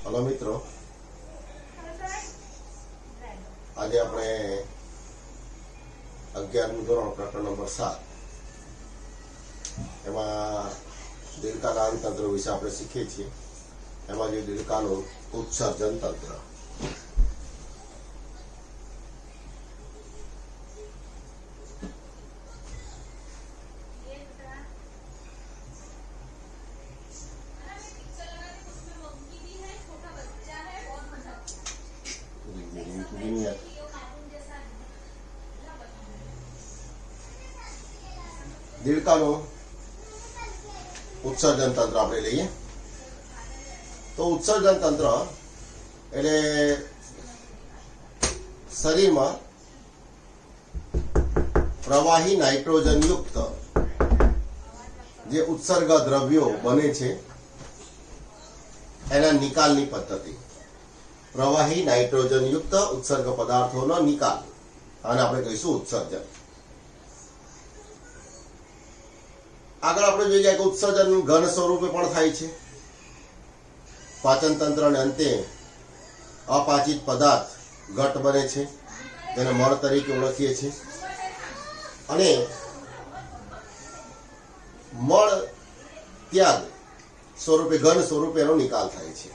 Hello मित्रों, आज આપણે 11મું ધોરણ પ્રકરણ નંબર 7 એમાં દીર્ઘકાના અંતંત્ર વિશે આપણે શીખીએ છીએ। એમાં જે દીર્ઘકાનું ઉત્સર્જન તંત્ર, દીર્ઘકાનું ઉત્સર્જન તંત્ર આપણે લઈએ તો ઉત્સર્જન તંત્ર એટલે શરીરમાં પ્રવાહી નાઇટ્રોજન યુક્ત જે ઉત્સર્ગ દ્રવ્યો બને છે એના નિકાલની પદ્ધતિ। પ્રવાહી નાઇટ્રોજન યુક્ત ઉત્સર્ગ પદાર્થોનો નિકાલ આને આપણે કહીશું ઉત્સર્જન। આગળ આપણે જોઈએ કે ઉત્સર્જન ઘન સ્વરૂપે પણ થાય છે। પાચન તંત્રને અંતે અપાચિત પદાર્થ ઘટ બને છે, જેને મળ તરીકે ઓળખીએ છીએ, અને મળ ત્યાગ સ્વરૂપે ઘન સ્વરૂપે એનો નિકાલ થાય છે।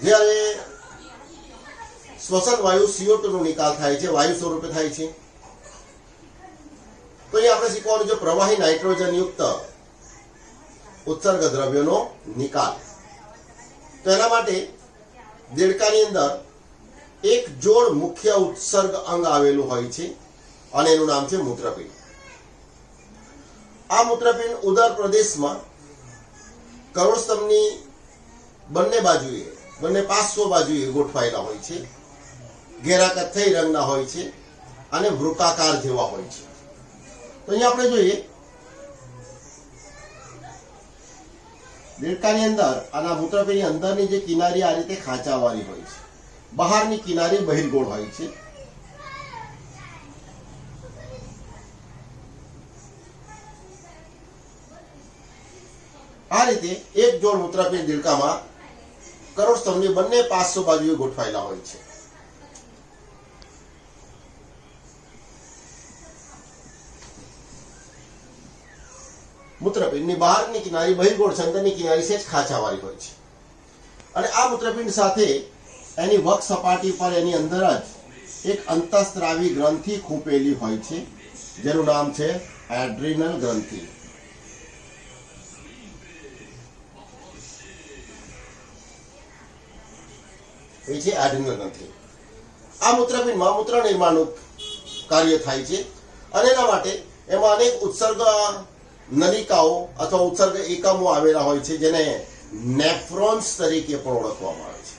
જ્યારે શ્વસન વાયુ CO2 નો નિકાલ થાય છે, વાયુ સ્વરૂપે થાય છે। તો અહીં આપણે શીખવાનું છે પ્રવાહી નાઇટ્રોજન યુક્ત ઉત્સર્ગ દ્રવ્યોનો નિકાલ। તો એના માટે દેડકાની અંદર એક જોડ મુખ્ય ઉત્સર્ગ અંગ આવેલું હોય છે અને એનું નામ છે મૂત્રપિંડ। આ મૂત્રપિંડ ઉદર પ્રદેશમાં કરોડસ્તંભની બંને બાજુએ, બંને પાર્શ્વ બાજુએ ગોઠવાયેલા હોય છે। ઘેરા કથ્થઈ રંગના હોય છે અને વૃત્તાકાર જેવા હોય છે। તો અહીંયા આપણે જોઈએ દેડકાની અંદર આના મૂત્રપિંડની અંદરની જે કિનારી આ રીતે ખાંચાવાળી હોય છે, બહારની કિનારી બહિર્ગોળ હોય છે। આ રીતે એક જોડ મૂત્રપિંડ દેડકામાં કરોડસ્તંભની બંને પાર્શ્વ બાજુએ ગોઠવાયેલા હોય છે। મૂત્રપિંડની બહારની કિનારી બહિર્ગોળ છે, અંદરની કિનારી સેજ ખાંચાવાળી હોય છે, અને આ મૂત્રપિંડ સાથે એની વક્ષ સપાટી પર એની અંદર જ એક અંતઃસ્ત્રાવી ગ્રંથિ ખૂંપેલી હોય છે, જેનું નામ છે એડ્રિનલ ગ્રંથિ। એ છે એડ્રિનલ ગ્રંથિ। આ મૂત્રપિંડમાં મૂત્ર નિર્માણનું કાર્ય થાય છે, અને એના માટે એમાં અનેક ઉત્સર્ગ નલિકાઓ અથવા ઉત્સર્ગ એકમો આવેલા હોય છે, જેને નેફ્રોન્સ તરીકે પણ ઓળખવામાં આવે છે।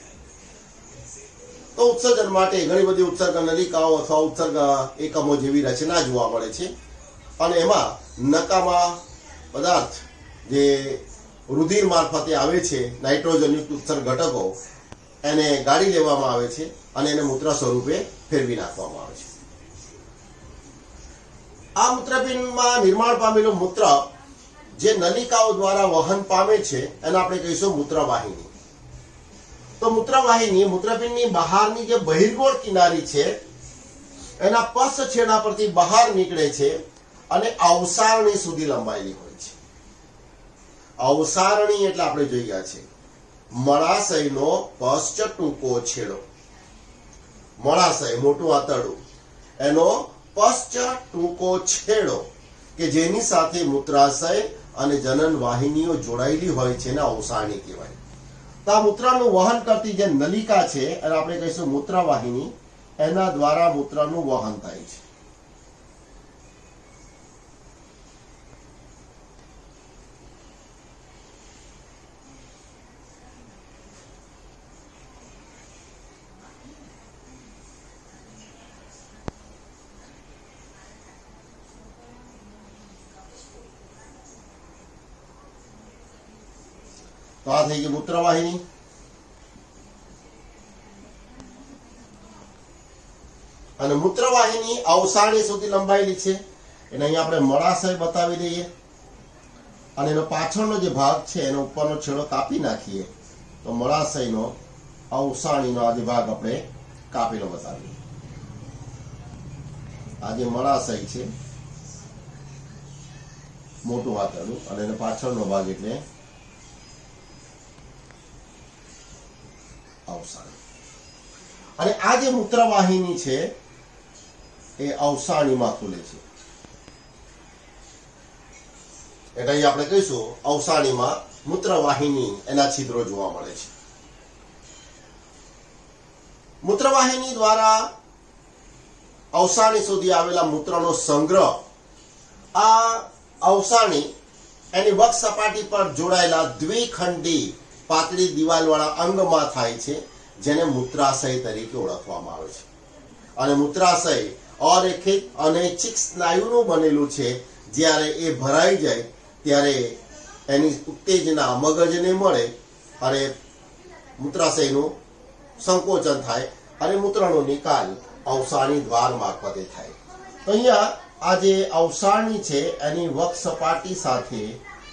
તો ઉત્સર્જન માટે ઘણી બધી ઉત્સર્ગ નલિકાઓ અથવા ઉત્સર્ગ એકમો જેવી રચના જોવા મળે છે, અને એમાં નકામા પદાર્થ જે રુધિર મારફતે આવે છે, નાઇટ્રોજનયુક્ત ઉત્સર્ગ ઘટકો, એને ગાળી લેવામાં આવે છે અને એને મૂત્ર સ્વરૂપે ફેરવી નાખવામાં આવે છે। આ મૂત્રપિંડમાં નિર્માણ પામેલું મૂત્ર જે નલિકાઓ દ્વારા વહન પામે છે એને આપણે કહીશું મૂત્રવાહિની। તો મૂત્રવાહિની મૂત્રપિંડની બહારની જે બહિર્ગોળ કિનારી છે એના પર્શ છેડા પરથી બહાર નીકળે છે અને અવસારણી સુધી લંબાયેલી હોય છે। અવસારણી એટલે આપણે જોઈ ગયા છે મળાશયનો પશ્ચ ટૂંકો છેડો। મળાશય મોટું આંતરડું, એનો પશ્ચ ટૂંકો છેડો કે જેની સાથે મૂત્રાશય અને જનન વાહિનીઓ જોડાયેલી હોય છે ને અવસારણી કહેવાય। તો આ મૂત્રનું વહન કરતી જે નલિકા છે અને આપણે કહીશું મૂત્રવાહિની, એના દ્વારા મૂત્રનું વહન થાય છે। તો આ થઈ ગઈ મૂત્રવાહિની। અને મૂત્રવાહિની અવસારણી સુધી લંબાયેલી છે, એને અહીંયા આપણે મળાશય બતાવી દઈએ અને એનો પાછળનો જે ભાગ છે એનો ઉપરનો છેડો કાપી નાખીએ તો મળાશયનો અવસાણીનો આ જે ભાગ આપણે કાપેલો બતાવીએ. આ જે મળાશય છે મોટું વાતરનું અને એનો પાછળનો ભાગ એટલે અવસાણી. અને આ જે મૂત્રવાહિની છે એ અવસાણીમાં ખુલે છે એટલે અહીં આપણે કહીશું અવસાણીમાં મૂત્રવાહિની એના છિદ્રો જોવા મળે છે. મૂત્રવાહિની દ્વારા અવસાણી સુધી આવેલા મૂત્રનો સંગ્રહ આ અવસાણી એની વક્ષ સપાટી પર જોડાયેલા દ્વિખંડી પાતળી દિવાલવાળા અંગમાં થાય છે જેને મૂત્રાશય તરીકે ઓળખવામાં આવે છે. અને મૂત્રાશય અરેખિત અનૈચ્છિક સ્નાયુનું બનેલું છે. જ્યારે એ ભરાઈ જાય ત્યારે એની ઉત્તેજના મગજને મળે અને મૂત્રાશયનું સંકોચન થાય અને મૂત્રનો નિકાલ અવસાણી દ્વાર મારફતે થાય. તો અહીંયા આ જે અવસાણી છે એની વક્ષ સપાટી સાથે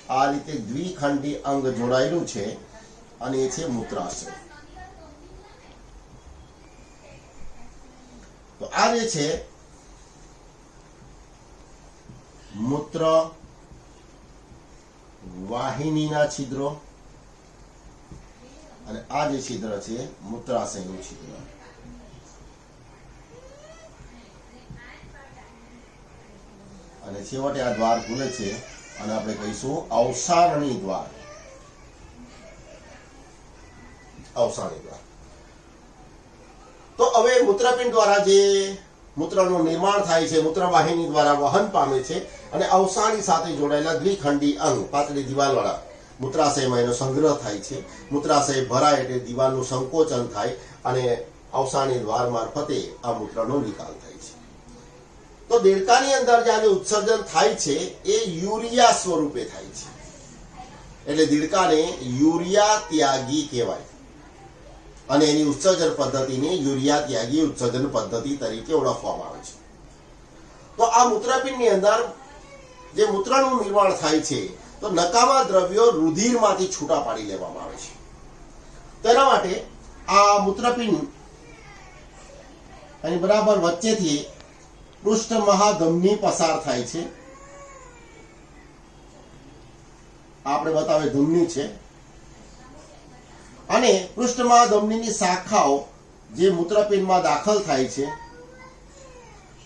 આ રીતે દ્વિખંડી અંગ જોડાયેલું છે અને એ છે મૂત્રાશય. તો આ જે છે મૂત્ર વાહિનીના છિદ્રો અને આ જે છિદ્ર છે મૂત્રાશયનું છિદ્ર. અને છેવટે આ દ્વાર ખુલે છે અને આપણે કહીશું અવસારણી દ્વાર. અવસારણી દ્વાર. તો હવે મૂત્રપિંડ દ્વારા જે મૂત્રનું નિર્માણ થાય છે મૂત્રવાહિની દ્વારા વહન પામે છે અને અવસાણી સાથે જોડાયેલા દ્વિખંડી અંગ પાતળી દિવાલવાળા મૂત્રાશયમાં એનો સંગ્રહ થાય છે. મૂત્રાશય ભરાય એટલે દિવાલનું સંકોચન થાય અને અવસાણી દ્વાર મારફતે આ મૂત્રનો નિકાલ થાય છે. તો દેડકાની અંદર જે ઉત્સર્જન થાય છે એ યુરિયા સ્વરૂપે થાય છે એટલે દેડકાને યુરિયા ત્યાગી કહેવાય અને એની ઉત્સર્જન પદ્ધતિને યુરિયા ત્યાગી ઉત્સર્જન પદ્ધતિ તરીકે ઓળખવામાં આવે છે. તો આ મૂત્રપિંડની અંદર જે મૂત્રનું નિર્માણ થાય છે તો નકામા દ્રવ્યો રુધિરમાંથી છૂટા પાડી લેવામાં આવે છે. તેના માટે આ મૂત્રપિંડ એની બરાબર વચ્ચેથી પૃષ્ઠ મહાધમની પસાર થાય છે. આપણે બતાવે ધમની છે અને પૃષ્ઠ મહાધમનીની શાખાઓ જે મૂત્રપિંડમાં દાખલ થાય છે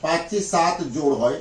5 થી 7 જોડ હોય.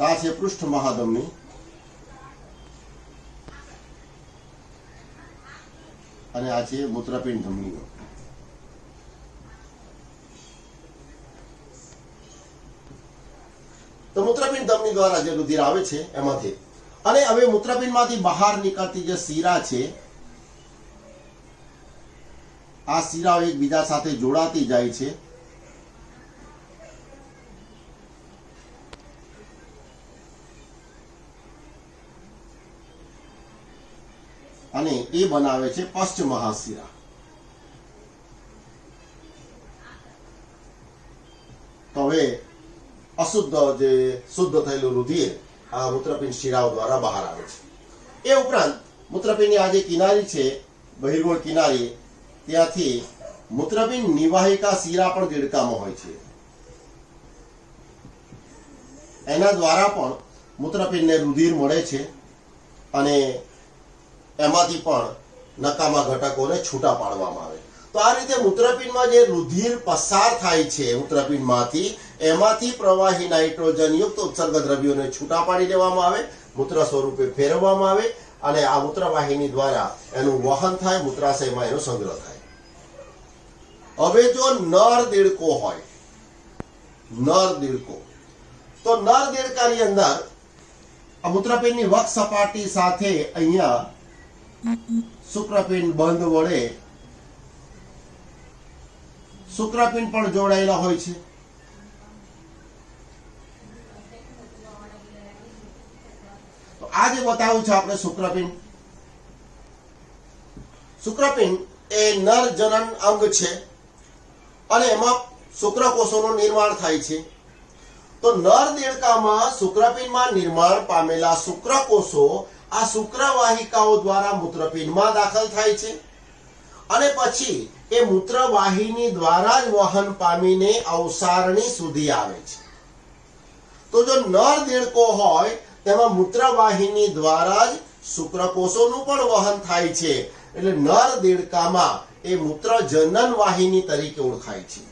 આ છે પૃષ્ઠ મહાધમની અને આ છે મૂત્રપિંડ ધમનીઓ. તો મૂત્રપિંડ ધમની દ્વારા જે રુધિર આવે છે એમાંથી અને હવે મૂત્રપિંડમાંથી બહાર નીકળતી જે શીરા છે આ શીરાઓ એકબીજા સાથે જોડાતી જાય છે અને એ બનાવે છે પશ્ચ મહાશિરા. તો હવે અશુદ્ધ જે શુદ્ધ થયેલું રુધિર આ મૂત્રપિંડ શિરાઓ દ્વારા બહાર આવે છે. એ ઉપરાંત મૂત્રપિંડની આ જે કિનારી છે બહિર્ગોળ કિનારી ત્યાંથી મૂત્રપિંડ નિવાહિકા શિરા પણ દેડકામાં હોય છે. એના દ્વારા પણ મૂત્રપિંડને રુધિર મળે છે અને એમાંથી પણ નકામા ઘટકોને છૂટા પાડવામાં આવે. તો આ રીતે મૂત્રપિંડમાં જે રુધિર પસાર થાય છે મૂત્રપિંડમાંથી એમાંથી પ્રવાહી નાઇટ્રોજન યુક્ત ઉત્સર્ગ દ્રવ્યોને છૂટા પાડી દેવામાં આવે, મૂત્ર સ્વરૂપે ફેરવવામાં આવે અને આ મૂત્રવાહિની દ્વારા એનું વહન થાય, મૂત્રાશયમાં એનો સંગ્રહ થાય. હવે જો નર દેડકો હોય, નર દેડકો તો નર દેડકાની અંદર આ મૂત્રપિંડની વક્ષ સપાટી સાથે અહીંયા શુક્રપિંડ બંધ વડે શુક્રપિંડ પણ જોડાયેલા હોય છે. તો આ જે બતાવ્યું છે આપણે શુક્રપિંડ એ નર જનન અંગ છે અને એમાં શુક્રકોષોનું નિર્માણ થાય છે. તો નર દેડકામાં શુક્રપિંડમાં નિર્માણ પામેલા શુક્રકોષો આ શુક્રવાહિકાઓ દ્વારા મૂત્રપિંડમાં દાખલ થાય છે અને પછી એ મૂત્રવાહિની દ્વારા જ વહન પામીને અવસારણી સુધી આવે છે. તો જો નર દેડકો હોય તેમાં મૂત્રવાહિની દ્વારા જ શુક્રકોષોનું પણ વહન થાય છે, એટલે નર દેડકામાં એ મૂત્ર જનન વાહિની તરીકે ઓળખાય છે.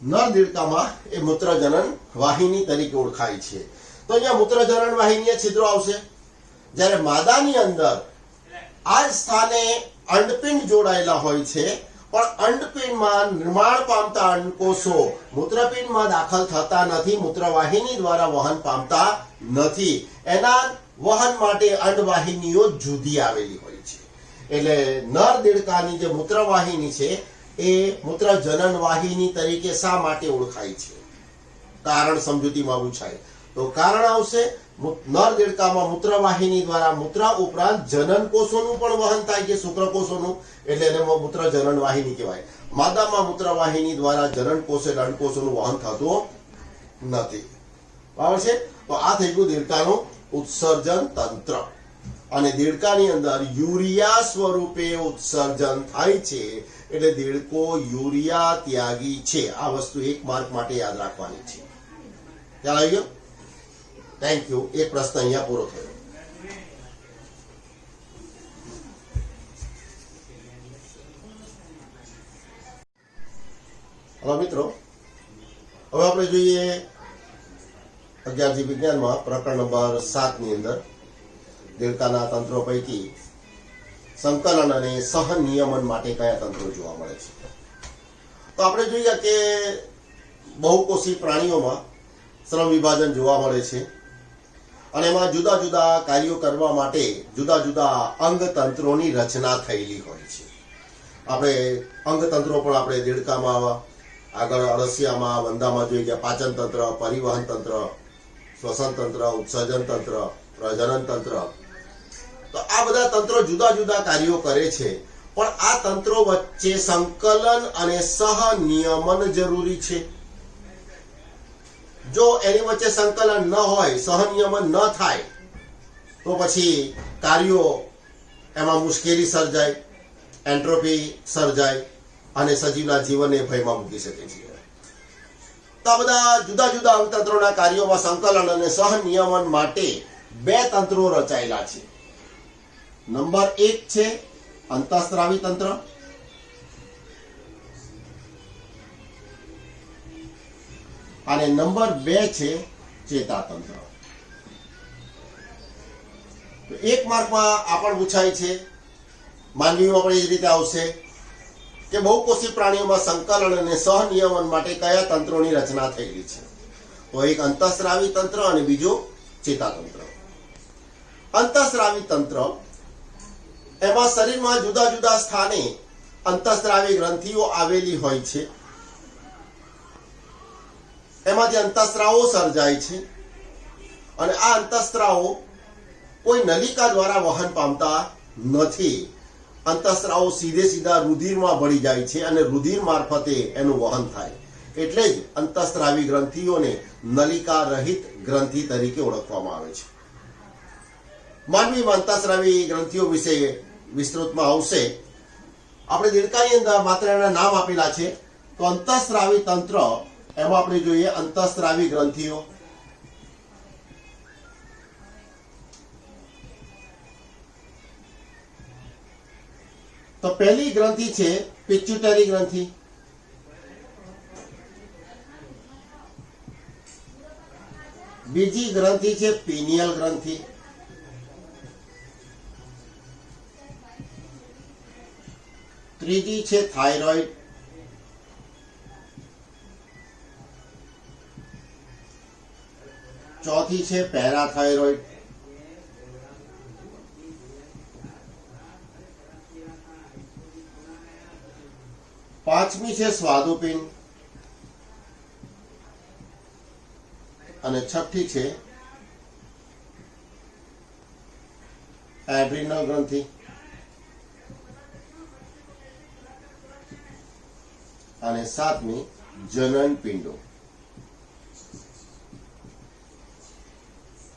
નર દેડકામાં એ મૂત્રજનન વાહિની તરીકે ઓળખાય છે. તો અહીંયા મૂત્રજનન વાહિનીય છિદ્રો આવશે, જ્યારે માદાની અંદર આ સ્થાને અંડપિંડ જોડાયેલા હોય છે, પણ અંડપિંડમાં નિર્માણ પામતા અંડકોષો મૂત્રપિંડમાં દાખલ થતા નથી, મૂત્રવાહિની દ્વારા વહન પામતા નથી. એના વહન માટે અંડવાહિનીઓ જુદી આવેલી હોય છે. એટલે નર દેડકાની જે મૂત્રવાહિની છે એ મૂત્રજનન વાહિની તરીકે શા માટે ઓળખાય છે? કારણ સમજૂતીમાં પૂછાય તો કારણ આવશે, નર દેડકામાં મૂત્રવાહિની દ્વારા મૂત્ર ઉપરાંત જનન કોષોનું પણ વહન થાય છે, શુક્રકોષોનું, એટલે એને મૂત્રજનન વાહિની કહેવાય. માદામાં મૂત્રવાહિની દ્વારા જનન કોષ એટલે અંડકોષોનું વહન થતું નથી. બરાબર છે? તો આ થઈ ગયું દેડકાનું ઉત્સર્જન તંત્ર. અને દેડકાની અંદર યુરિયા સ્વરૂપે ઉત્સર્જન થાય છે, એટલે દેડકો યુરિયા ત્યાગી છે. આ વસ્તુ એક માર્ક માટે યાદ રાખવાની છે. ખ્યાલ આવી ગયો? Thank you. એક પ્રશ્ન અહીંયા પૂરો થયો. હવે મિત્રો, હવે આપણે જોઈએ 11જી વિજ્ઞાનમાં પ્રકરણ નંબર 7 ની અંદર દેડકાના તંત્રો પૈકી સંકલન અને સહનિયમન માટે કયા તંત્રો જોવા મળે છે? તો આપણે જોઈએ કે બહુકોષી પ્રાણીઓમાં શ્રમ વિભાજન જોવા મળે છે અને એમાં જુદા જુદા કાર્યો કરવા માટે જુદા જુદા અંગતંત્રોની રચના થયેલી હોય છે. આપણે અંગતંત્રો પણ આપણે દેડકામાં, આગળ અળસિયામાં, વંદામાં જોઈ ગયા પાચન તંત્ર, પરિવહન તંત્ર, શ્વસન તંત્ર, ઉત્સર્જન તંત્ર, પ્રજનન તંત્ર. તો આ બધા તંત્રો જુદા જુદા કાર્યો કરે છે, પણ આ તંત્રો વચ્ચે સંકલન અને સહનિયમન જરૂરી છે. જો એની વચ્ચે સંકલન ન હોય, સહનિયમન ન થાય, તો પછી કાર્યો એમાં મુશ્કેલી સર્જાય, એન્ટ્રોપી સર્જાય અને સજીવના જીવનને ભયમાં મૂકી શકે છે. તો આ બધા જુદા જુદા અંગતંત્રોના કાર્યોમાં સંકલન અને સહનિયમન માટે 2 તંત્રો રચાયેલા છે. નંબર 1 છે અંતઃસ્રાવી તંત્ર અને નંબર 2 છે ચેતાતંત્ર. તો 1 માર્કમાં આ પણ પૂછાય છે, માનવીમાં પણ એ જ રીતે આવશે કે બહુકોષી પ્રાણીઓમાં સંકલન અને સહનિયમન માટે કયા તંત્રોની રચના થયેલી છે? તો એક અંતઃસ્રાવી તંત્ર અને બીજું ચેતાતંત્ર. અંતઃસ્રાવી તંત્ર એમાં શરીરમાં જુદા જુદા સ્થાને અંતઃસ્રાવી ગ્રંથિઓ આવેલી હોય છે. એમાંથી અંતઃસ્રાવો સર્જાય છે અને આ અંતઃસ્રાવો કોઈ નલિકા દ્વારા વહન પામતા નથી. અંતઃસ્રાવો સીધા રુધિરમાં ભળી જાય છે અને રુધિર મારફતે એનું વહન થાય. એટલે જ અંતઃસ્રાવી ગ્રંથિઓને નલિકા રહિત ગ્રંથિ તરીકે ઓળખવામાં આવે છે. માનવીમાં અંતઃસ્રાવી ગ્રંથિઓ વિશે વિસ્તૃતમાં આવશે. આપણે દેડકાની અંદર માત્ર એના નામ આપેલા છે. તો અંતઃસ્રાવી તંત્ર એમાં આપણે જોઈએ અંતઃસ્રાવી ગ્રંથિઓ. તો પહેલી ગ્રંથિ છે પિચ્યુટરી ગ્રંથિ. બીજી ગ્રંથિ છે પિનિયલ ગ્રંથિ ત્રીજી છે થાઇરોઇડ, ચોથી છે પેરાથાઇરોઇડ, પાંચમી છે સ્વાદુપિંડ અને છઠ્ઠી છે એડ્રિનલ ગ્રંથિ અને સાતમી જનન પિંડો.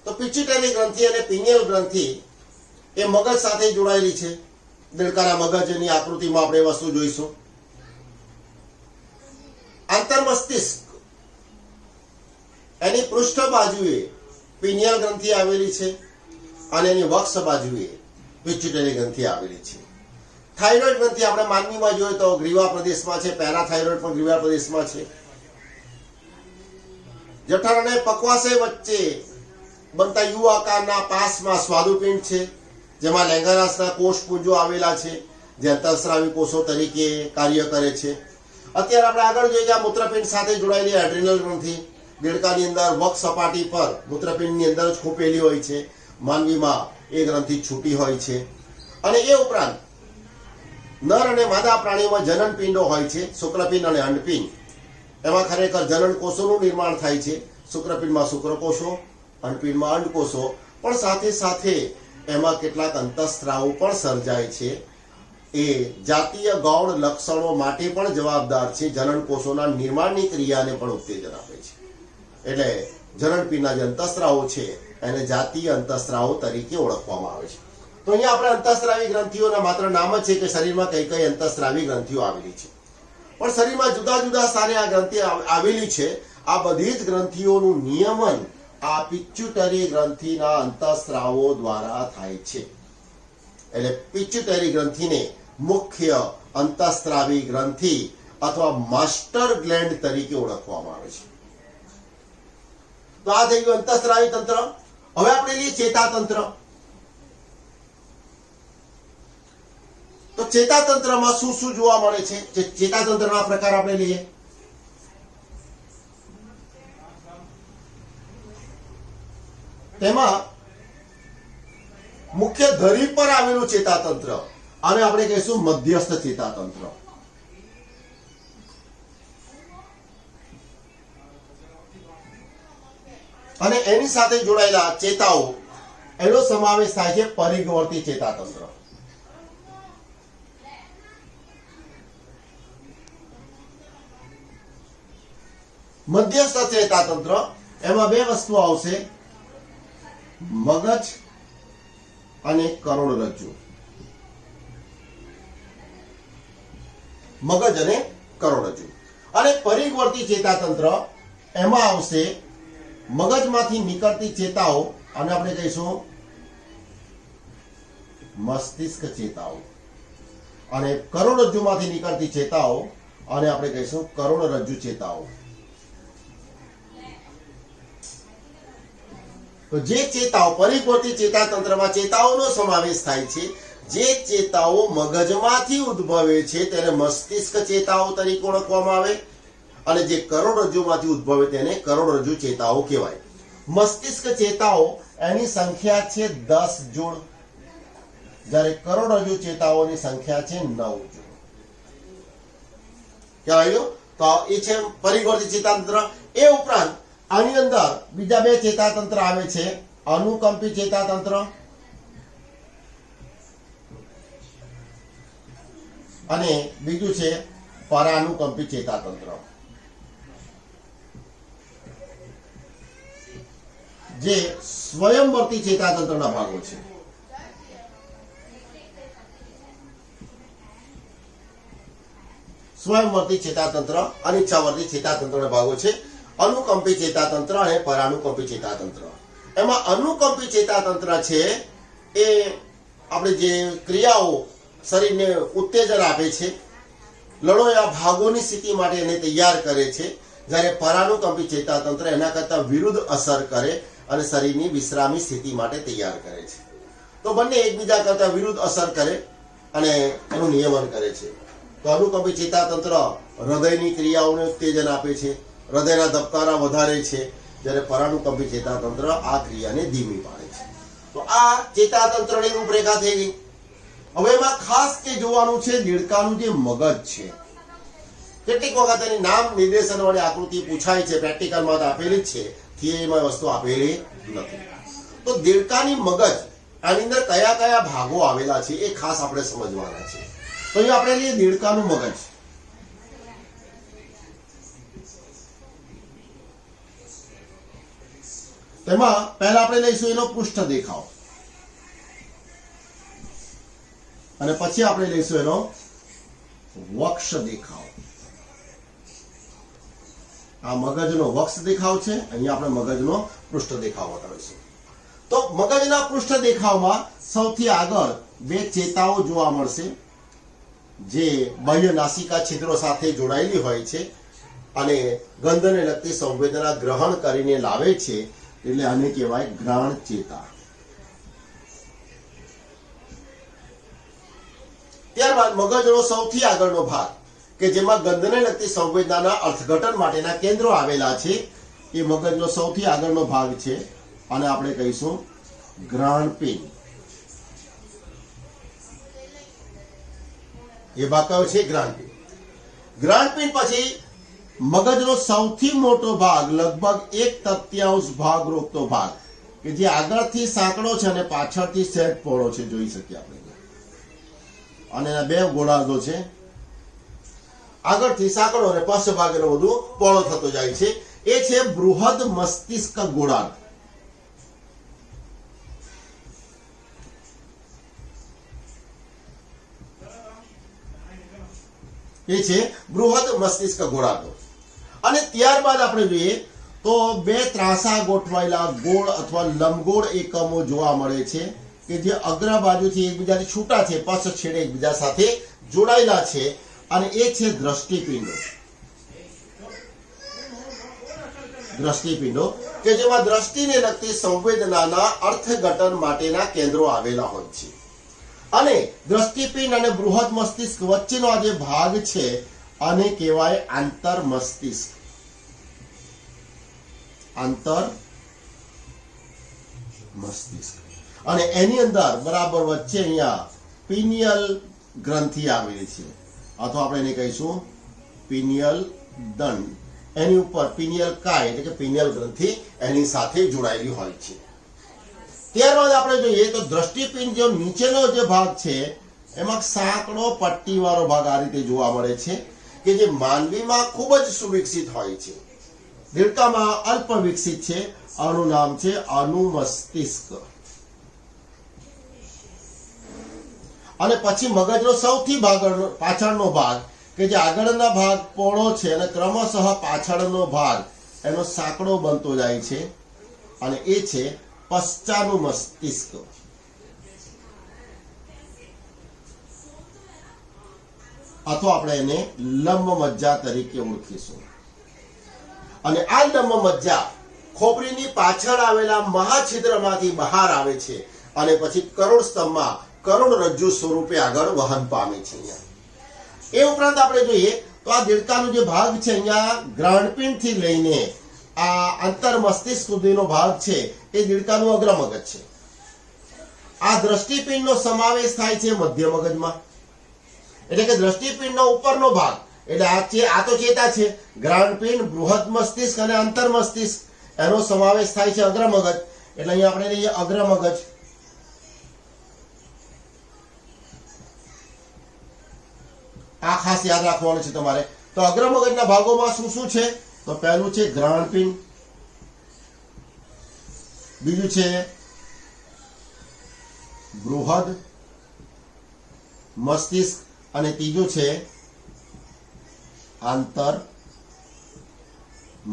તો પિચ્યુટરી ગ્રંથિ અને પિનિયલ ગ્રંથિ એ મગજ સાથે જોડાયેલી છે. દેડકાના મગજની આકૃતિમાં આપણે એ વસ્તુ જોઈશું. આંતરમસ્તિષ્ક એની પૃષ્ઠ બાજુએ પિનિયલ ગ્રંથિ આવેલી છે અને એની વક્ષ બાજુએ પિચ્યુટરી ગ્રંથિ આવેલી છે. થાઇરોઇડ ગ્રંથિ આપણે માનવીમાં જોઈએ તો ગ્રીવા પ્રદેશમાં છે, પેરાથાઇરોઇડ પણ ગ્રીવા પ્રદેશમાં છે. જઠર અને પક્વાશય વચ્ચે બનતા યુ આકારના પાસમાં સ્વાદુપિંડ છે, જેમાં લેંગરહાસના કોષપુંજો આવેલા છે જે અંતઃસ્રાવી કોષો તરીકે કાર્ય કરે છે. અત્યારે આપણે આગળ જોઈએ કે આ મૂત્રપિંડ સાથે જોડાયેલી એડ્રિનલ ગ્રંથિ દેડકાની અંદર વક્ષ સપાટી પર મૂત્રપિંડની અંદર જ ખૂંપેલી હોય છે. માનવીમાં એ ગ્રંથિ છૂટી હોય છે. અને એ ઉપરાંત નર અને માદા પ્રાણીઓમાં જનન પિંડો હોય છે, શુક્રપિંડ અને અંડપિંડ. એમાં ખરેખર જનન કોષોનું નિર્માણ થાય છે. શુક્રપિંડમાં શુક્રકોષો, અંડપિંડમાં અંડકોષો, પણ સાથે સાથે એમાં કેટલાક અંતઃસ્ત્રાવો પણ સર્જાય છે. એ જાતીય ગૌણ લક્ષણો માટે પણ જવાબદાર છે. જનન કોષોના નિર્માણની ક્રિયાને પણ ઉત્તેજન આપે છે. એટલે જનનપિંડના જે અંતઃસ્ત્રાવો છે એને જાતીય અંતઃસ્ત્રાવો તરીકે ઓળખવામાં આવે છે. તો અહીંયા આપણે અંતઃસ્ત્રાવી ગ્રંથિઓના માત્ર નામ જ છે કે શરીરમાં કઈ કઈ અંતઃસ્ત્રાવી ગ્રંથિઓ આવેલી છે, પણ શરીરમાં જુદા જુદા સ્થાને આ ગ્રંથિ આવેલી છે. આ બધી જ ગ્રંથિઓનું નિયમન આ પિચ્યુટરી ગ્રંથિના અંતઃસ્ત્રાવો દ્વારા થાય છે. એટલે પિચ્યુટરી ગ્રંથિને મુખ્ય અંતઃસ્ત્રાવી ગ્રંથિ અથવા માસ્ટર ગ્લેન્ડ તરીકે ઓળખવામાં આવે છે. તો આ થઈ ગયું અંતઃસ્ત્રાવી તંત્ર. હવે આપણે લઈએ ચેતાતંત્ર. તો ચેતાતંત્રમાં શું શું જોવા મળે છે? ચેતાતંત્રના પ્રકાર આપણે લઈએ. તેમાં મુખ્ય ધરી પર આવેલું ચેતાતંત્ર અને આપણે કહીશું મધ્યસ્થ ચેતાતંત્ર. અને એની સાથે જોડાયેલા ચેતાઓ એનો સમાવેશ થાય છે પરિઘવર્તી ચેતાતંત્ર. મધ્યસ્થ ચેતાતંત્ર એમાં બે વસ્તુ આવશે, મગજ અને કરોડરજ્જુ. મગજ અને કરોડરજ્જુ. અને પરિઘવર્તી ચેતાતંત્ર એમાં આવશે મગજમાંથી નીકળતી ચેતાઓ અને આપણે કહીશું મસ્તિષ્ક ચેતાઓ, અને કરોડરજ્જુમાંથી નીકળતી ચેતાઓ અને આપણે કહીશું કરોડરજ્જુ ચેતાઓ. તો જે ચેતાઓ પરિઘવર્તી ચેતાતંત્રમાં ચેતાઓનો સમાવેશ થાય છે, જે ચેતાઓ મગજમાંથી ઉદ્ભવે છે તેને મસ્તિષ્ક ચેતાઓ તરીકે ઓળખવામાં આવે, અને જે કરોડરજ્જુમાંથી ઉદ્ભવે તેને કરોડરજ્જુ ચેતાઓ કહેવાય. મસ્તિષ્ક ચેતાઓ એની સંખ્યા છે 10 જોડ, જ્યારે કરોડરજ્જુ ચેતાઓની સંખ્યા છે 9 જોડ. કહેવાય. તો એ છે પરિઘવર્તી ચેતાતંત્ર. એ ઉપરાંત આની અંદર બીજા બે ચેતાતંત્ર આવે છે, અનુકંપી ચેતાતંત્ર અને બીજું છે પરાનુકંપી ચેતાતંત્ર. જે સ્વયંવર્તી ચેતાતંત્રના ભાગો છે. સ્વયંવર્તી ચેતાતંત્ર અને ઈચ્છાવર્તી ચેતાતંત્રના ભાગો છે. અનુકંપી ચેતાતંત્ર અને પરાનુકંપી ચેતાતંત્ર. એમાં અનુકંપી ચેતાતંત્ર છે એ આપણે જે ક્રિયાઓ શરીરને ઉત્તેજન આપે છે, લડોયા ભાગોની સ્થિતિ માટે એને તૈયાર કરે છે, જ્યારે પરાનુકંપી ચેતાતંત્ર એના કરતા વિરુદ્ધ અસર કરે અને શરીરની વિશ્રામી સ્થિતિ માટે તૈયાર કરે છે. તો બંને એકબીજા કરતા વિરુદ્ધ અસર કરે અને એનું નિયમન કરે છે. તો અનુકંપી ચેતાતંત્ર હૃદયની ક્રિયાઓને ઉત્તેજન આપે છે, હૃદયના ધબકારા વધારે છે, જ્યારે પરાનુકંપી ચેતાતંત્ર આ ક્રિયાને ધીમી પાડે છે. તો આ ચેતાતંત્રની રૂપરેખા થઈ ગઈ. હવે એમાં ખાસ કે જોવાનું છે દેડકાનું જે મગજ છે. કેટલીક વખત એની નામ નિર્દેશન વાળી આકૃતિ પૂછાય છે, પ્રેક્ટિકલમાં આપેલી જ છે, થિયરીમાં વસ્તુ આપેલી નથી. તો દેડકાની મગજ આની અંદર કયા કયા ભાગો આવેલા છે એ ખાસ આપણે સમજવાના છે. તો અહીં આપણે લઈએ દેડકાનું મગજ. તેમાં પહેલા આપણે લઈશું એનો પૃષ્ઠ દેખાવ અને પછી આપણે લઈશું એનો વક્ષ દેખાવ. આ મગજનો વક્ષ દેખાવ છે, અહીંયા આપણે મગજનો પૃષ્ઠ દેખાવ બતાવીશું. તો મગજના પૃષ્ઠ દેખાવમાં સૌથી આગળ બે ચેતાઓ જોવા મળશે જે બાહ્ય નાસિકા છિદ્રો સાથે જોડાયેલી હોય છે અને ગંધને લગતી સંવેદના ગ્રહણ કરીને લાવે છે, એટલે આને કહેવાય ઘ્રાણ ચેતા. ત્યારબાદ મગજનો સૌથી આગળનો ભાગ કે જેમાં ગંધને લગતી સંવેદનાના અર્થઘટન માટેના કેન્દ્રો આવેલા છે, એ મગજનો સૌથી આગળનો ભાગ છે અને આપણે કહીશું ઘ્રાણપિંડ. એ ભાગ કયો છે? ઘ્રાણપિંડ. ઘ્રાણપિંડ પછી મગજનો સૌથી મોટો ભાગ, લગભગ 1/3 ભાગ રોકતો ભાગ કે જે આગળથી સાંકડો છે અને પાછળથી સહેજ પહોળો છે, જોઈ શકીએ આપણે. અને એના બે ગોળાર્ધો છે, આગળથી સાંકડો અને પાછળ ભાગેનો બધું પહોળો થતો જાય છે. એ છે બૃહદ મસ્તિષ્ક ગોળાર્ધ. એ છે બૃહદ મસ્તિષ્ક ગોળાર્ધો. અને ત્યારબાદ આપણે જોઈએ તો બે ત્રાંસા ગોઠવાયેલા ગોળ અથવા લંબગોળ એકમો જોવા મળે છે કે જે અગ્ર બાજુથી એકબીજાથી છૂટા છે, પાછળ છેડે એકબીજા સાથે જોડાયેલા છે, અને એ છે દ્રષ્ટિપિંડો. દ્રષ્ટિપિંડો કે જેમાં દ્રષ્ટિને લગતી સંવેદનાના અર્થઘટન માટેના કેન્દ્રો આવેલા હોય છે. અને દ્રષ્ટિપિંડ અને બૃહદ મસ્તિષ્ક વચ્ચેનો આ જે ભાગ છે આને કહેવાય આંતર મસ્તિષ્ક. આંતર મસ્તિષ્ક. અને એની અંદર બરાબર વચ્ચે અહીંયા પિનિયલ ગ્રંથિ આવેલી છે, અથવા આપણે એને કહીશું પિનિયલ દંડ. એની ઉપર પિનિયલ કાય એટલે કે પિનિયલ ગ્રંથિ એની સાથે જોડાયેલી હોય છે. ત્યારબાદ આપણે જોઈએ તો દ્રષ્ટિપિંડ જો નીચેનો જે ભાગ છે એમાં સાંકડો પટ્ટીવાળો ભાગ આ રીતે જોવા મળે છે કે જે માનવીમાં ખૂબ જ સુવિકસિત હોય છે. દેડકામાં અલ્પ વિકસિત છે. આનું નામ છે અનુમસ્તિષ્ક. અને પછી મગજનો સૌથી પાછળનો ભાગ કે જે આગળના ભાગ પહોળો છે અને ક્રમશઃ પાછળનો ભાગ એનો સાંકડો બનતો જાય છે, અને એ છે પશ્ચાનું મસ્તિષ્ક. અથવા આપણે એને લંબ મજ્જા તરીકે ઓળખીશું. અને આ લંબ મજ્જા ખોપરીની પાછળ આવેલા મહાછિદ્રમાંથી બહાર આવે છે અને પછી કરોડ સ્તંભમાં કરોડરજ્જુ સ્વરૂપે આગળ વહન પામે છે. એ ઉપરાંત આપણે જોઈએ તો આ દેડકાનો જે ભાગ છે અહીંયા ઘ્રાણપિંડ થી લઈને આ અંતર મસ્તિષ્ક સુધીનો ભાગ છે એ દેડકાનું અગ્ર મગજ છે. આ દ્રષ્ટિપિંડનો સમાવેશ થાય છે મધ્ય મગજમાં, એટલે કે દ્રષ્ટિપિંડનો ઉપરનો ભાગ એટલે આ તો ચેતા છે. ઘ્રાણપિંડ, બૃહદ મસ્તિષ્ક અને અંતર મસ્તિષ્ક એનો સમાવેશ થાય છે અગ્ર મગજ, એટલે અહીંયા આપણે લઈએ અગ્ર મગજ. આ ખાસ યાદ રાખવાનું છે તમારે. તો અગ્ર મગજના ભાગોમાં શું શું છે? તો પહેલું છે ઘ્રાણપિંડ, બીજું છે બૃહદ મસ્તિષ્ક અને ત્રીજું છે આંતર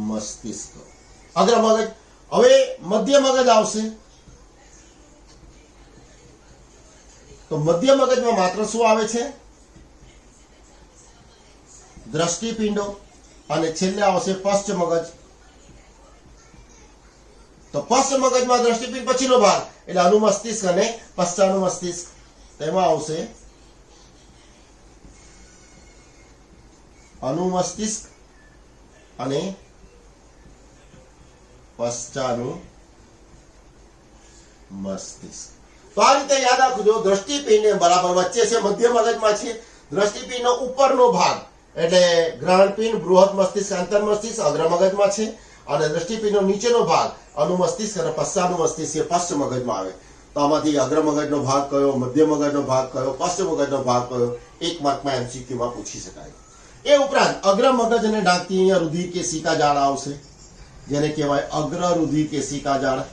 મસ્તિષ્ક. અગ્ર મગજ. હવે મધ્ય મગજ આવશે. તો મધ્ય મગજમાં માત્ર શું આવે છે? દ્રષ્ટિપિંડો, અને છેલ્લે આવશે પશ્ચ મગજ. તો પશ્ચ મગજમાં દ્રષ્ટિપિંડ પછીનો ભાગ એટલે અનુમસ્તિષ્ક અને પશ્ચાનુમસ્તિષ્ક. તેમાં આવશે અનુમસ્તિષ્ક અને પશ્ચાનું મસ્તિષ્ક. તો આ રીતે યાદ રાખજો, દ્રષ્ટિપિંડ એ બરાબર વચ્ચે છે, મધ્ય મગજમાં છે. દ્રષ્ટિપિંડનો ઉપરનો ભાગ એટલે ગ્રહણપિંડ, બૃહદ મસ્તિષ્ક, આંતર મસ્તિષ્ક અગ્ર મગજમાં છે, અને દ્રષ્ટિપિંડનો નીચેનો ભાગ અનુમસ્તિષ્ક અને પશ્ચાનું મસ્તિષ્ક એ પશ્ચ મગજમાં આવે. તો આમાંથી અગ્ર મગજનો ભાગ કયો, મધ્ય મગજનો ભાગ કયો, પશ્ચ મગજનો ભાગ કયો, 1 માર્કમાં MCQ માં પૂછી શકાય. એ ઉપરાંત અગ્ર મગજને ઢાંકતી અહીંયા રુધિર કેશિકા જાળ આવશે, જેને કહેવાય અગ્ર રુધિર કેશિકા જાળ.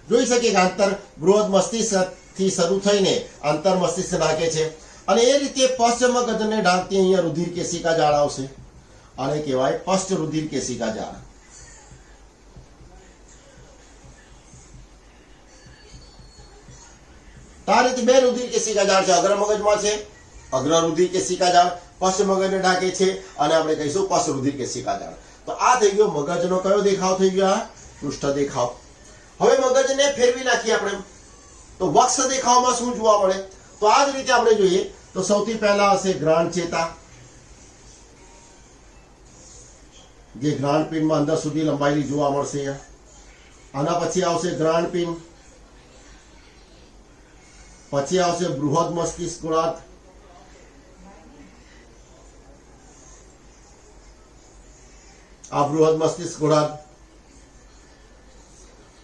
જોઈ શકીએ કે આંતર બૃહદ મસ્તિષ્ક થી શરૂ થઈને આંતર મસ્તિષ્ક ઢાંકે છે, અને એ રીતે પશ્ચ મગજને ઢાંકતી અહીંયા રુધિર કેશિકા જાળ આવશે, આને કહેવાય પશ્ચ રુધિર કેશિકા જાળ. આ રીતે બે રુધિર કેશિકા જાળ છે, અગ્ર મગજમાં છે અગ્ર રુધિર કેશિકા જાળ, પશ્ચ મગજને ઢાંકે છે, અને આપણે કહીશું પશ્ચ રુધિર કેશિકા જાળ. તો આ થઈ ગયો મગજનો કયો દેખાવ થઈ ગયો, આ પૃષ્ઠ દેખાવ. હવે મગજને ફેરવી નાખીએ આપણે, તો વક્ષ દેખાવમાં શું જોવા મળે? તો આ જ રીતે આપણે જોઈએ તો સૌથી પહેલા હશે ઘ્રાણ ચેતા, જે ઘ્રાણપિંડમાં અંદર સુધી લંબાયેલી જોવા મળશે. આના પછી આવશે ઘ્રાણપિંડ, પછી આવશે બૃહદ મસ્તિષ્ક ગોળાર્ધ, આ બૃહદ મસ્તિષ્ક ગોળાર્ધ.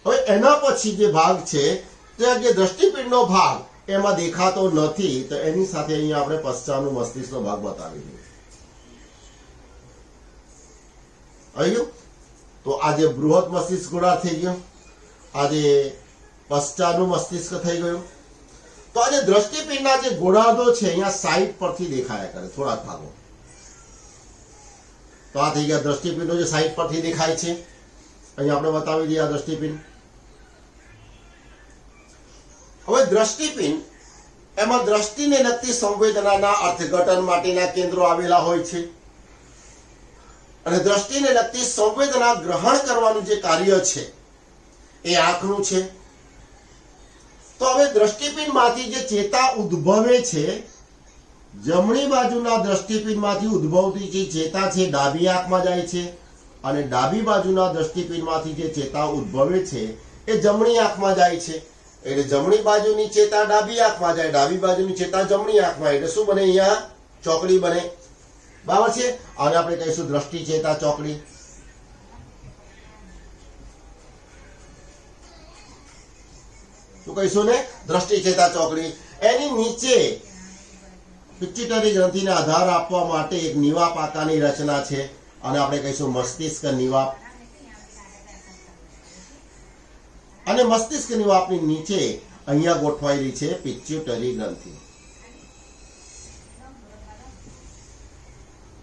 હવે એના પછી જે ભાગ છે તે જે દ્રષ્ટિપિંડનો ભાગ એમાં દેખાતો નથી, તો એની સાથે અહીંયા આપણે પશ્ચાનું મસ્તિષ્કનો ભાગ બતાવી દઈએ. આવ્યું? તો આજે બૃહદ મસ્તિષ્ક ગોળાર્ધ થઈ ગયો, આજે પશ્ચાનું મસ્તિષ્ક થઈ ગયું. તો આજે દ્રષ્ટિપિંડના જે ગોળાર્ધો છે અહીંયા સાઈડ પરથી દેખાયા કરે થોડાક ભાગો. તો આ થઈ ગયા દ્રષ્ટિપિંડો જે સાઈડ પરથી દેખાય છે, અહીંયા આપણે બતાવી દઈએ આ દ્રષ્ટિપિંડ. હવે દ્રષ્ટિપિંડ એમાં દ્રષ્ટિને લગતી સંવેદનાના અર્થઘટન માટેના કેન્દ્રો આવેલા હોય છે, અને દ્રષ્ટિને લગતી સંવેદના ગ્રહણ કરવાનું જે કાર્ય છે એ આંખનું છે. તો હવે દ્રષ્ટિપિંડમાંથી જે ચેતા ઉદ્ભવે છે, જમણી બાજુના દ્રષ્ટિપિંડમાંથી ઉદ્ભવતી જે ચેતા છે ડાબી આંખમાં જાય છે, અને ડાબી બાજુના દ્રષ્ટિપિંડમાંથી જે ચેતા ઉદ્ભવે છે એ જમણી આંખમાં જાય છે. એટલે જમણી બાજુની ચેતા ડાબી આંખમાં જાય, ડાબી બાજુની ચેતા જમણી આંખમાં, એટલે શું બને? અહીંયા ચોકડી બને. બરાબર છે? આને આપણે કહીશું દ્રષ્ટિ ચેતા ચોકડી. શું કહીશું ને? દ્રષ્ટિ ચેતા ચોકડી. એની નીચે પિટ્યુટરી ગ્રંથિને આધાર આપવા માટે એક નિવાપ આકારની રચના છે, અને આપણે કહીશું મસ્તિષ્ક નિવાપ. અને મસ્તિષ્ક નિવાપની નીચે અહીંયા ગોઠવાયેલી છે પિટ્યુટરી ગ્રંથિ.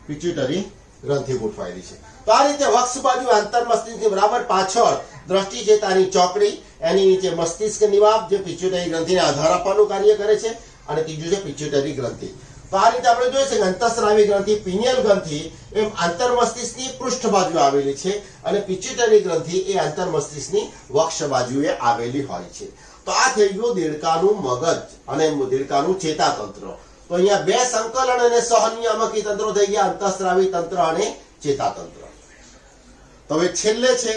પિટ્યુટરી ગ્રંથિ ગોઠવાયેલી છે. તો આ રીતે વક્ષ બાજુ આંતર મસ્તિષ્કની બરાબર પાછળ દ્રષ્ટિ ચેતાની ચોકડી, એની નીચે મસ્તિષ્ક નિવાપ જે પિટ્યુટરી ગ્રંથિને આધાર આપવાનું કાર્ય કરે છે, અને ત્રીજું છે પિટ્યુટરી ગ્રંથિ. તો આ રીતે આપણે જોઈએ છે કે અંતઃસ્રાવી ગ્રંથિ, પિનિયલ ગ્રંથિ એમ આંતર મસ્તિષ્કની પૃષ્ઠ બાજુ આવેલી છે, અને પિટ્યુટરી ગ્રંથિ એ આંતર મસ્તિષ્કની વક્ષ બાજુએ આવેલી હોય છે. તો આ થઈ ગયું દેડકાનું મગજ અને દેડકાનું ચેતાતંત્ર. તો અહીંયા બે સંકલન અને સહનિયામકી તંત્રો થઈ ગયા, અંતઃસ્રાવી તંત્ર અને ચેતાતંત્ર. તો હવે છેલ્લે છે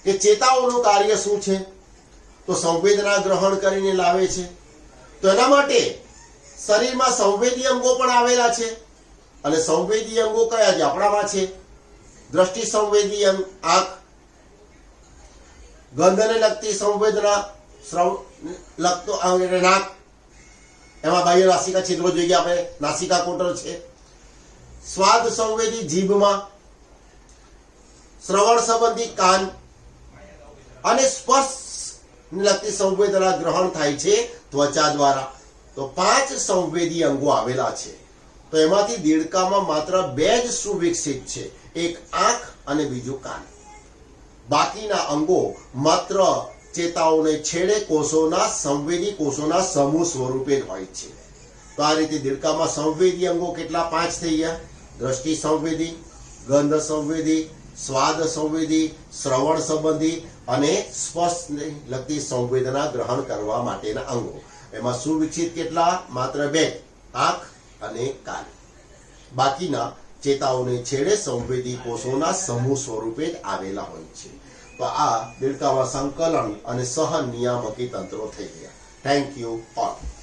કે ચેતાઓનું કાર્ય શું છે? તો સંવેદના ગ્રહણ કરીને લાવે છે. તો એના માટે શરીરમાં સંવેદી અંગો પણ આવેલા છે, અને સંવેદી અંગો કયા છે? આપણામાં છે દ્રષ્ટિ સંવેદી અંગ આંખ, ગંધને લગતી સંવેદના લગતો અંગ એટલે નાક, એમાં બાહ્ય નાસિકા છિદ્રો જોઈએ આપણે, નાસિકા કોટર છે. સ્વાદ સંવેદી જીભમાં, શ્રવણ સંબંધી કાન, અને સ્પર્શ લગતી સંવેદના ગ્રહણ થાય છે ત્વચા દ્વારા. તો 5 સંવેદી અંગો આવેલા છે. તો એમાંથી દેડકામાં માત્ર 2 જ સુવિકસિત છે, એક આંખ અને બીજું કાન. બાકીના અંગો માત્ર ચેતાઓને છેડે કોષોના સંવેદી કોષોના સમૂહ સ્વરૂપે જ હોય છે. તો આ રીતે દેડકામાં સંવેદી અંગો કેટલા? 5 થઈ ગયા. દ્રષ્ટિ સંવેદી, ગંધ સંવેદી, સ્વાદ સંવેદી, શ્રવણ સંબંધી અને સ્પર્શને લગતી સંવેદના ગ્રહણ કરવા માટેના અંગો. એમાં સુવિકસિત કેટલા? માત્ર 2, આંખ અને કાન. બાકીના ચેતાઓને છેડે સંવેદી કોષોના સમૂહ સ્વરૂપે જ આવેલા હોય છે. તો આ દેડકામાં સંકલન અને સહન નિયામકી તંત્રો થઈ ગયા. Thank you all.